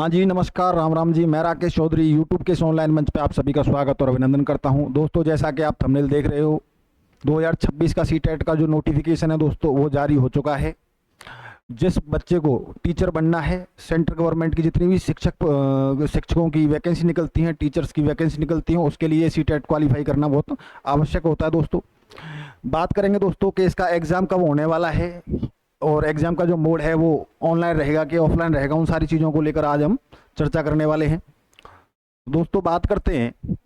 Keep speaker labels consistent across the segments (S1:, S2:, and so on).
S1: हाँ जी, नमस्कार, राम राम जी। मैं राकेश चौधरी यूट्यूब के इस ऑनलाइन मंच पे आप सभी का स्वागत और अभिनंदन करता हूं। दोस्तों, जैसा कि आप थंबनेल देख रहे हो, 2026 का सीटेट का जो नोटिफिकेशन है दोस्तों, वो जारी हो चुका है। जिस बच्चे को टीचर बनना है, सेंट्रल गवर्नमेंट की जितनी भी शिक्षकों की वैकेंसी निकलती हैं, टीचर्स की वैकेंसी निकलती हैं, उसके लिए सीटेट क्वालिफाई करना बहुत आवश्यक होता है दोस्तों। बात करेंगे दोस्तों कि इसका एग्ज़ाम कब होने वाला है और एग्ज़ाम का जो मोड है वो ऑनलाइन रहेगा कि ऑफलाइन रहेगा, उन सारी चीज़ों को लेकर आज हम चर्चा करने वाले हैं। दोस्तों, बात करते हैं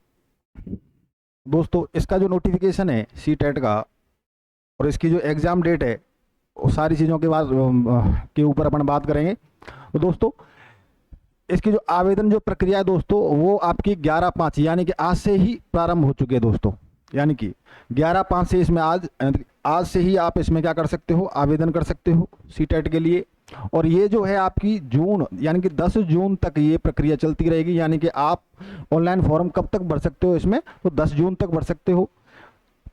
S1: दोस्तों, इसका जो नोटिफिकेशन है सी टेट का और इसकी जो एग्ज़ाम डेट है, वो सारी चीज़ों के बाद के ऊपर अपन बात करेंगे। तो दोस्तों, इसकी जो आवेदन जो प्रक्रिया है दोस्तों, वो आपकी 11/5 यानी कि आज से ही प्रारंभ हो चुकी है दोस्तों। यानी कि 11/5 से इसमें आज से ही आप इसमें क्या कर सकते हो, आवेदन कर सकते हो सी टेट के लिए। और ये जो है आपकी जून यानी कि 10 जून तक ये प्रक्रिया चलती रहेगी। यानी कि आप ऑनलाइन फॉर्म कब तक भर सकते हो इसमें, तो 10 जून तक भर सकते हो।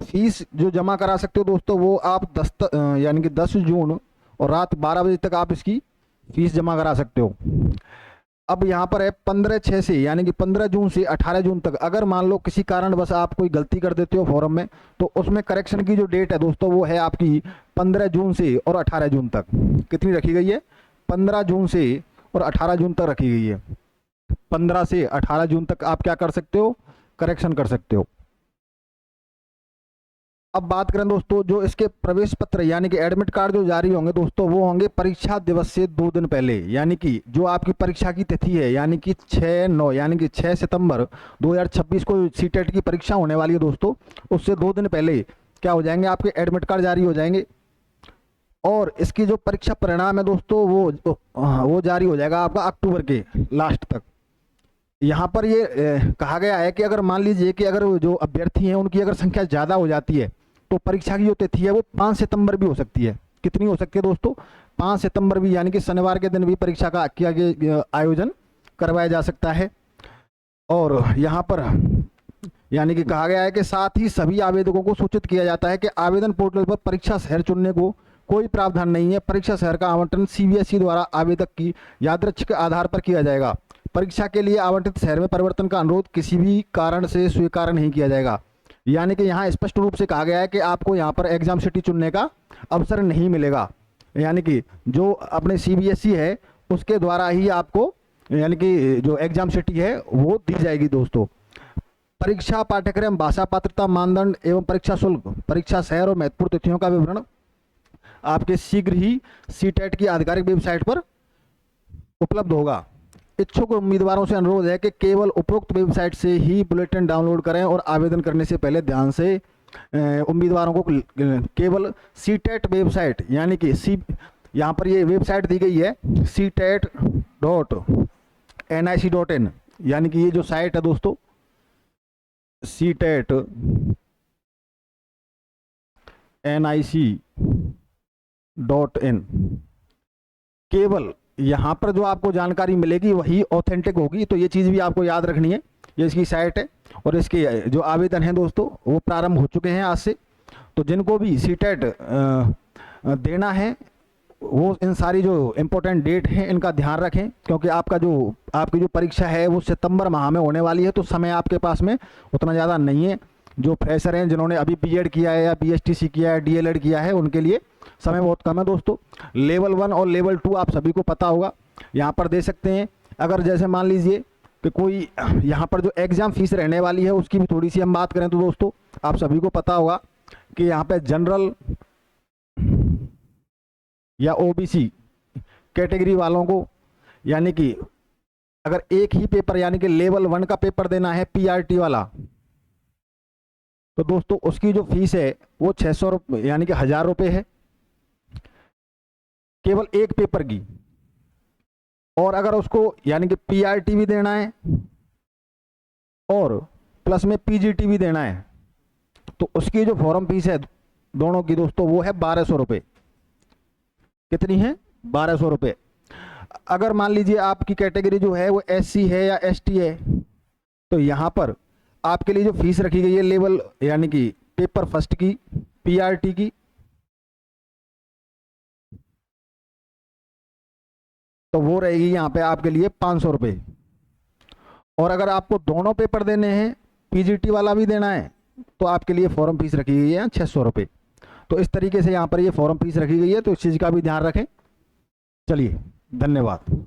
S1: फीस जो जमा करा सकते हो दोस्तों, वो आप यानी कि 10 जून और रात 12 बजे तक आप इसकी फीस जमा करा सकते हो। अब यहाँ पर है 15/6 से यानी कि 15 जून से 18 जून तक। अगर मान लो किसी कारण बस आप कोई गलती कर देते हो फॉर्म में, तो उसमें करेक्शन की जो डेट है दोस्तों, वो है आपकी 15 जून से और 18 जून तक। कितनी रखी गई है? 15 जून से और 18 जून तक रखी गई है। 15 से 18 जून तक आप क्या कर सकते हो, करेक्शन कर सकते हो। अब बात करें दोस्तों, जो इसके प्रवेश पत्र यानी कि एडमिट कार्ड जो जारी होंगे दोस्तों, वो होंगे परीक्षा दिवस से 2 दिन पहले। यानी कि जो आपकी परीक्षा की तिथि है, यानी कि 6/9 यानी कि 6 सितंबर 2026 को सीटेट की परीक्षा होने वाली है दोस्तों, उससे 2 दिन पहले क्या हो जाएंगे, आपके एडमिट कार्ड जारी हो जाएंगे। और इसकी जो परीक्षा परिणाम है दोस्तों, वो जारी हो जाएगा आपका अक्टूबर के लास्ट तक। यहाँ पर ये कहा गया है कि अगर मान लीजिए कि अगर जो अभ्यर्थी हैं उनकी अगर संख्या ज़्यादा हो जाती है, तो परीक्षा की जो तिथि है वो 5 सितंबर भी हो सकती है। कितनी हो सकती है दोस्तों? 5 सितंबर भी, यानी कि शनिवार के दिन भी परीक्षा का आयोजन करवाया जा सकता है। और यहाँ पर यानी कि कहा गया है कि साथ ही सभी आवेदकों को सूचित किया जाता है कि आवेदन पोर्टल पर परीक्षा शहर चुनने को कोई प्रावधान नहीं है। परीक्षा शहर का आवंटन सीबीएसई द्वारा आवेदक की यादृच्छिक आधार पर किया जाएगा। परीक्षा के लिए आवंटित शहर में परिवर्तन का अनुरोध किसी भी कारण से स्वीकार नहीं किया जाएगा। यानी कि यहाँ स्पष्ट रूप से कहा गया है कि आपको यहाँ पर एग्जाम सिटी चुनने का अवसर नहीं मिलेगा। यानी कि जो अपने सीबीएसई है उसके द्वारा ही आपको यानी कि जो एग्जाम सिटी है वो दी जाएगी दोस्तों। परीक्षा पाठ्यक्रम, भाषा पात्रता मानदंड एवं परीक्षा शुल्क, परीक्षा शहर और महत्वपूर्ण तिथियों का विवरण आपके शीघ्र ही सीटेट की आधिकारिक वेबसाइट पर उपलब्ध होगा। इच्छुक उम्मीदवारों से अनुरोध है कि केवल उपरोक्त वेबसाइट से ही बुलेटिन डाउनलोड करें और आवेदन करने से पहले ध्यान से उम्मीदवारों को केवल सीटेट वेबसाइट यानी कि यहाँ पर ये वेबसाइट दी गई है CTET.nic.in, यानी कि ये जो साइट है दोस्तों CTET.nic.in, केवल यहाँ पर जो आपको जानकारी मिलेगी वही ऑथेंटिक होगी। तो ये चीज़ भी आपको याद रखनी है। ये इसकी साइट है और इसके जो आवेदन हैं दोस्तों वो प्रारंभ हो चुके हैं आज से। तो जिनको भी सीटेट देना है वो इन सारी जो इम्पोर्टेंट डेट हैं इनका ध्यान रखें, क्योंकि आपकी जो परीक्षा है वो सितंबर माह में होने वाली है। तो समय आपके पास में उतना ज़्यादा नहीं है। जो फ्रेशर हैं, जिन्होंने अभी बीएड किया है या बीएसटीसी किया है, डीएलएड किया है, उनके लिए समय बहुत कम है दोस्तों। लेवल 1 और लेवल 2 आप सभी को पता होगा, यहाँ पर दे सकते हैं। अगर जैसे मान लीजिए कि कोई यहाँ पर जो एग्ज़ाम फीस रहने वाली है उसकी भी थोड़ी सी हम बात करें तो दोस्तों, आप सभी को पता होगा कि यहाँ पे जनरल या ओबीसी कैटेगरी वालों को, यानी कि अगर एक ही पेपर यानी कि लेवल 1 का पेपर देना है पीआरटी वाला, तो दोस्तों उसकी जो फीस है वो 600 रुपये यानी कि 1000 रुपये है केवल एक पेपर की। और अगर उसको यानी कि पीआरटी भी देना है और प्लस में पीजीटी भी देना है, तो उसकी जो फॉर्म फीस है दोनों की दोस्तों वो है 1200 रुपये। कितनी है? 1200 रुपये। अगर मान लीजिए आपकी कैटेगरी जो है वो एससी है या एसटी है, तो यहाँ पर आपके लिए जो फीस रखी गई है लेवल यानी कि पेपर फर्स्ट की पीआरटी की तो वो रहेगी यहाँ पे आपके लिए 500 रुपये। और अगर आपको दोनों पेपर देने हैं, पीजीटी वाला भी देना है, तो आपके लिए फॉर्म फीस रखी गई है 600 रुपये। तो इस तरीके से यहाँ पर ये फॉर्म फीस रखी गई है, तो इस चीज़ का भी ध्यान रखें। चलिए, धन्यवाद।